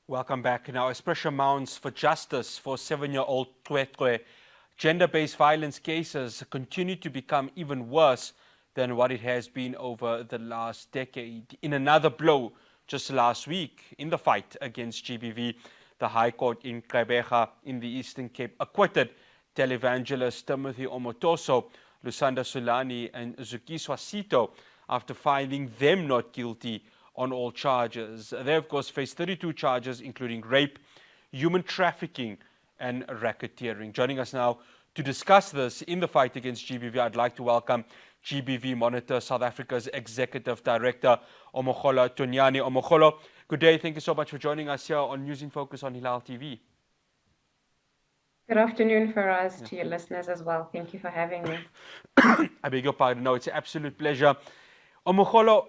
Welcome back. Now, as pressure mounts for justice for 7-year-old Twetwe, gender-based violence cases continue to become even worse than what it has been over the last decade. In another blow, just last week, in the fight against GBV, the High Court in Gqeberha in the Eastern Cape acquitted televangelist Timothy Omotoso, Lusanda Sulani and Zukiswa Sito after finding them not guilty on all charges. They, of course, face 32 charges, including rape, human trafficking, and racketeering. Joining us now to discuss this in the fight against GBV, I'd like to welcome GBV Monitor South Africa's Executive Director, Omogolo Taunyane. Omogolo, good day. Thank you so much for joining us here on News in Focus on Hilaal TV. Good afternoon for us to your listeners as well. Thank you for having me. I beg your pardon. No, it's an absolute pleasure. Omogolo,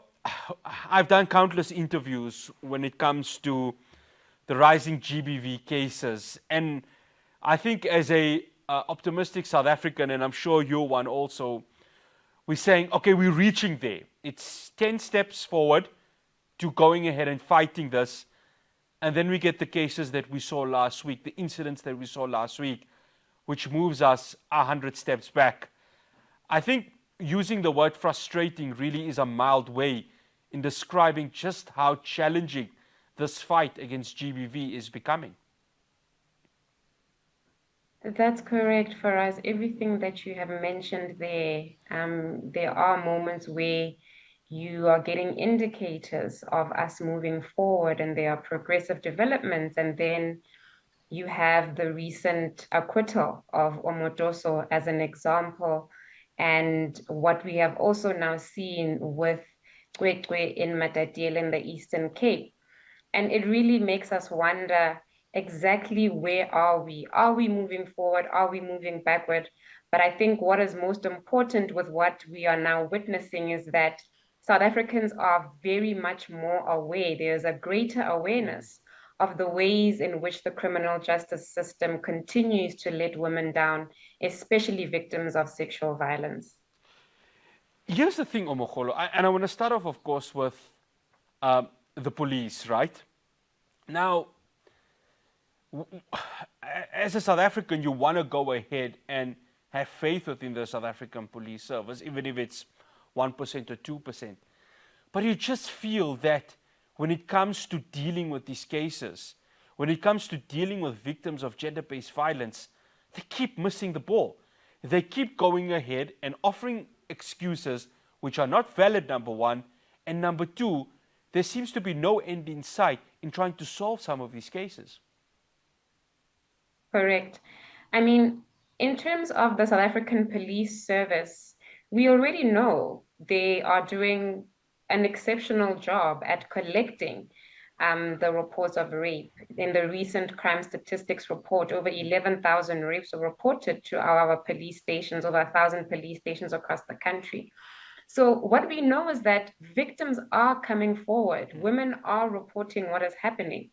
I've done countless interviews when it comes to the rising GBV cases, and I think as a optimistic South African, and I'm sure you're one also, we're saying, okay, we're reaching there. It's 10 steps forward to going ahead and fighting this, and then we get the cases that we saw last week, the incidents that we saw last week, which moves us 100 steps back. I think using the word frustrating really is a mild way in describing just how challenging this fight against GBV is becoming. That's correct for us. Everything that you have mentioned there, there are moments where you are getting indicators of us moving forward and there are progressive developments. And then you have the recent acquittal of Omotoso as an example. And what we have also now seen with Twetwe in Matatiele in the Eastern Cape. And it really makes us wonder exactly where are we? Are we moving forward? Are we moving backward? But I think what is most important with what we are now witnessing is that South Africans are very much more aware. There's a greater awareness of the ways in which the criminal justice system continues to let women down, especially victims of sexual violence. Here's the thing, Omogolo, and I want to start off, of course, with the police, right? Now, as a South African, you want to go ahead and have faith within the South African police service, even if it's 1% or 2%. But you just feel that when it comes to dealing with these cases, when it comes to dealing with victims of gender-based violence, they keep missing the ball. They keep going ahead and offering excuses which are not valid, number one, and number two, there seems to be no end in sight in trying to solve some of these cases. Correct. I mean, in terms of the South African Police Service, we already know they are doing an exceptional job at collecting the reports of rape. In the recent crime statistics report, over 11,000 rapes were reported to our police stations, over 1,000 police stations across the country. So what we know is that victims are coming forward. Women are reporting what is happening.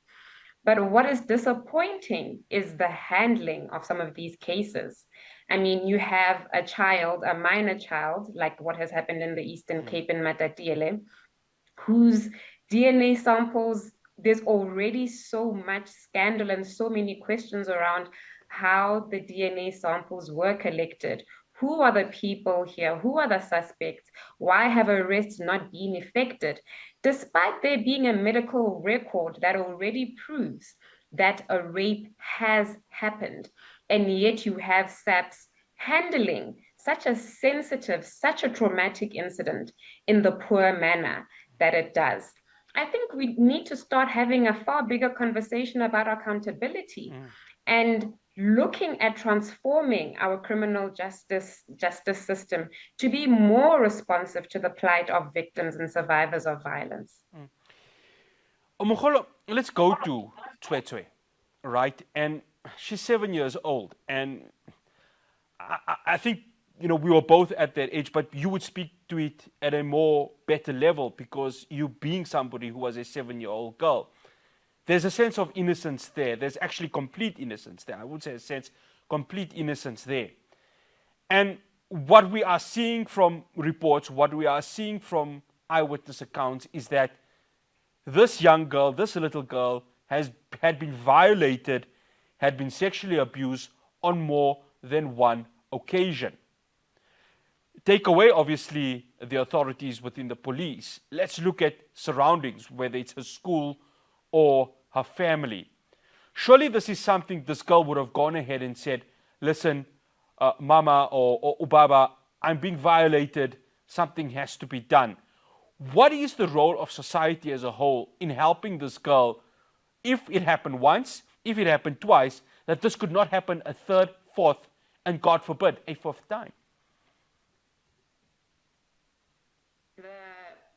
But what is disappointing is the handling of some of these cases. I mean, you have a child, a minor child, like what has happened in the Eastern Cape in Matatiele, whose DNA samples, there's already so much scandal and so many questions around how the DNA samples were collected. Who are the people here? Who are the suspects? Why have arrests not been effected? Despite there being a medical record that already proves that a rape has happened, and yet you have SAPS handling such a sensitive, such a traumatic incident in the poor manner that it does. I think we need to start having a far bigger conversation about accountability and looking at transforming our criminal justice system to be more responsive to the plight of victims and survivors of violence. Omogolo, let's go to Twetwe, right? And she's 7 years old, and I think, you know, we were both at that age, but you would speak to it at a more better level because you being somebody who was a 7-year-old girl. There's a sense of innocence there. There's actually complete innocence there. I would say a sense, complete innocence there. And what we are seeing from reports, what we are seeing from eyewitness accounts is that this young girl, this little girl, had been violated, had been sexually abused on more than one occasion. Take away, obviously, the authorities within the police. Let's look at surroundings, whether it's her school or her family. Surely this is something this girl would have gone ahead and said, listen, mama or ubaba, I'm being violated, something has to be done. What is the role of society as a whole in helping this girl, if it happened once, if it happened twice, that this could not happen a third, fourth, and God forbid, a fifth time?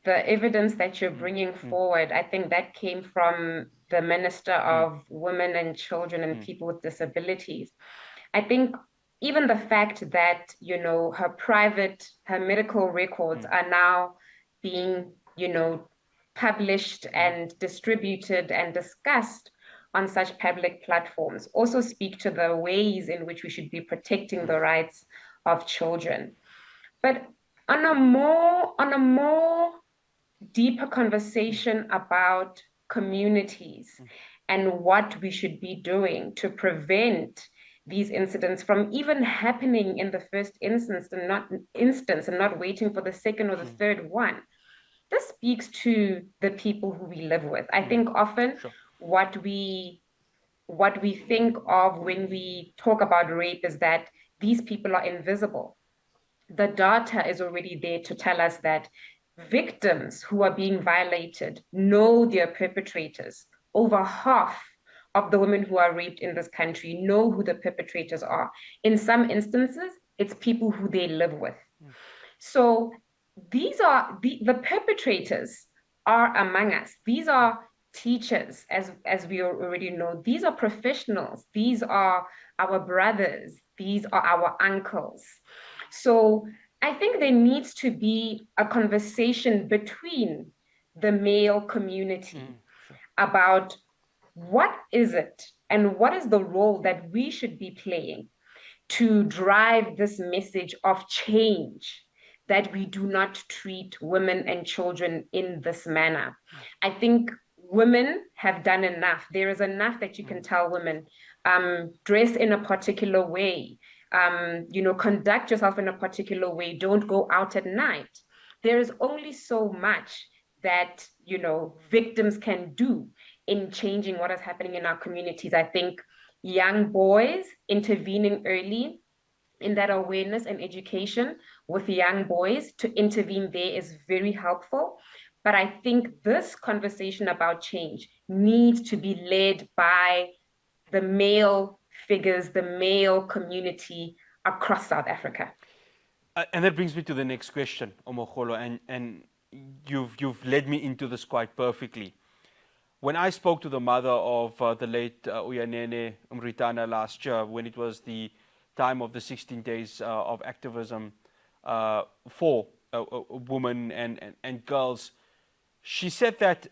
The evidence that you're bringing forward, I think that came from the Minister of Women and Children and People with Disabilities. I think even the fact that, her medical records are now being, published and distributed and discussed on such public platforms also speak to the ways in which we should be protecting the rights of children. But on a more deeper conversation about communities and what we should be doing to prevent these incidents from even happening in the first instance and not waiting for the second or the third one. This speaks to the people who we live with. I think often what we think of when we talk about rape is that these people are invisible. The data is already there to tell us that victims who are being violated know their perpetrators. Over half of the women who are raped in this country know who the perpetrators are. In some instances, it's people who they live with. So these are the perpetrators are among us. These are teachers, as we already know. These are professionals. These are our brothers. These are our uncles. So I think there needs to be a conversation between the male community about what is it and what is the role that we should be playing to drive this message of change, that we do not treat women and children in this manner. I think women have done enough. There is enough that you can tell women, dress in a particular way, conduct yourself in a particular way, don't go out at night. There is only so much that, victims can do in changing what is happening in our communities. I think young boys intervening early in that awareness and education with young boys to intervene there is very helpful. But I think this conversation about change needs to be led by the male figures, the male community across South Africa. And that brings me to the next question, Omogolo, and you've led me into this quite perfectly. When I spoke to the mother of the late Taunyane Mritana last year, when it was the time of the 16 days of activism for women and girls, she said that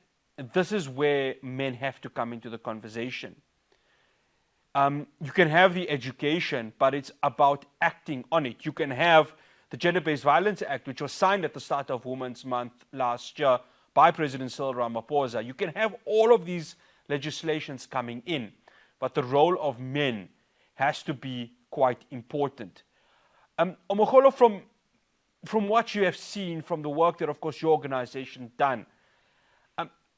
this is where men have to come into the conversation. You can have the education, but it's about acting on it. You can have the Gender-Based Violence Act, which was signed at the start of Women's Month last year by President Cyril Ramaphosa. You can have all of these legislations coming in, but the role of men has to be quite important. Omogolo, from what you have seen, from the work that, of course, your organization done,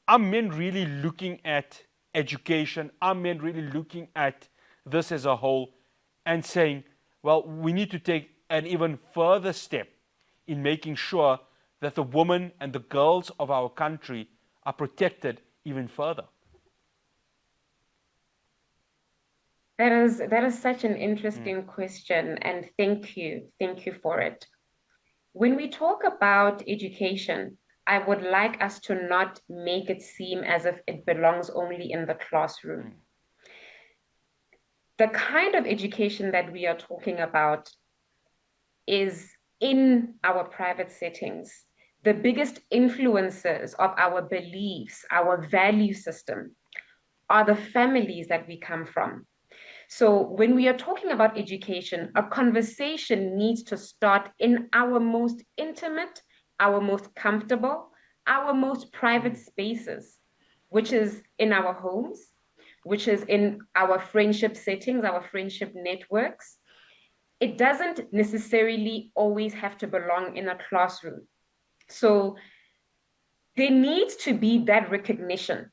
are men really looking at education? Are men really looking at this as a whole and saying, well, we need to take an even further step in making sure that the women and the girls of our country are protected even further? That is such an interesting question, and thank you for it. When we talk about education, I would like us to not make it seem as if it belongs only in the classroom. The kind of education that we are talking about is in our private settings. The biggest influencers of our beliefs, our value system, are the families that we come from. So when we are talking about education, a conversation needs to start in our most intimate, our most comfortable, our most private spaces, which is in our homes, which is in our friendship settings, our friendship networks, it doesn't necessarily always have to belong in a classroom. So there needs to be that recognition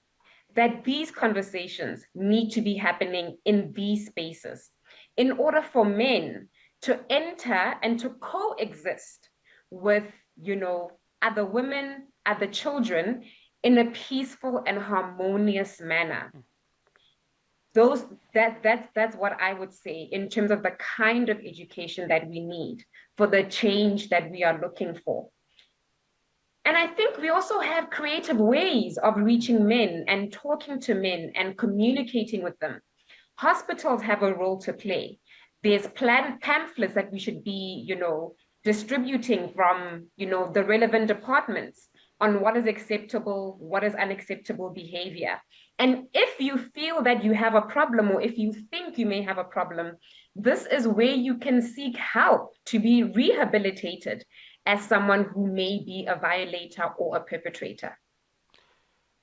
that these conversations need to be happening in these spaces in order for men to enter and to coexist with, other women, other children in a peaceful and harmonious manner. That's what I would say in terms of the kind of education that we need for the change that we are looking for. And I think we also have creative ways of reaching men and talking to men and communicating with them. Hospitals have a role to play. There's pamphlets that we should be, distributing from, the relevant departments on what is acceptable, what is unacceptable behavior. And if you feel that you have a problem, or if you think you may have a problem, this is where you can seek help to be rehabilitated as someone who may be a violator or a perpetrator.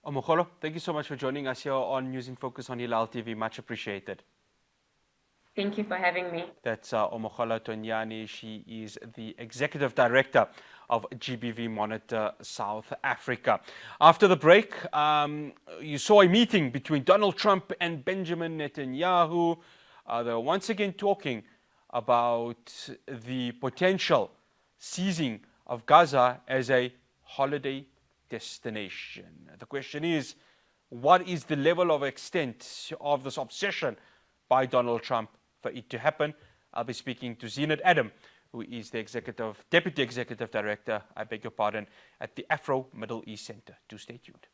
Omogolo, thank you so much for joining us here on News in Focus on Hilaal TV. Much appreciated. Thank you for having me. That's Omogolo Taunyane. She is the Executive Director of GBV Monitor South Africa. After the break, you saw a meeting between Donald Trump and Benjamin Netanyahu. They're once again talking about the potential seizing of Gaza as a holiday destination. The question is, what is the level of extent of this obsession by Donald Trump for it to happen? I'll be speaking to Zenat Adam, who is the Deputy Executive Director, I beg your pardon, at the Afro Middle East Center. Do stay tuned.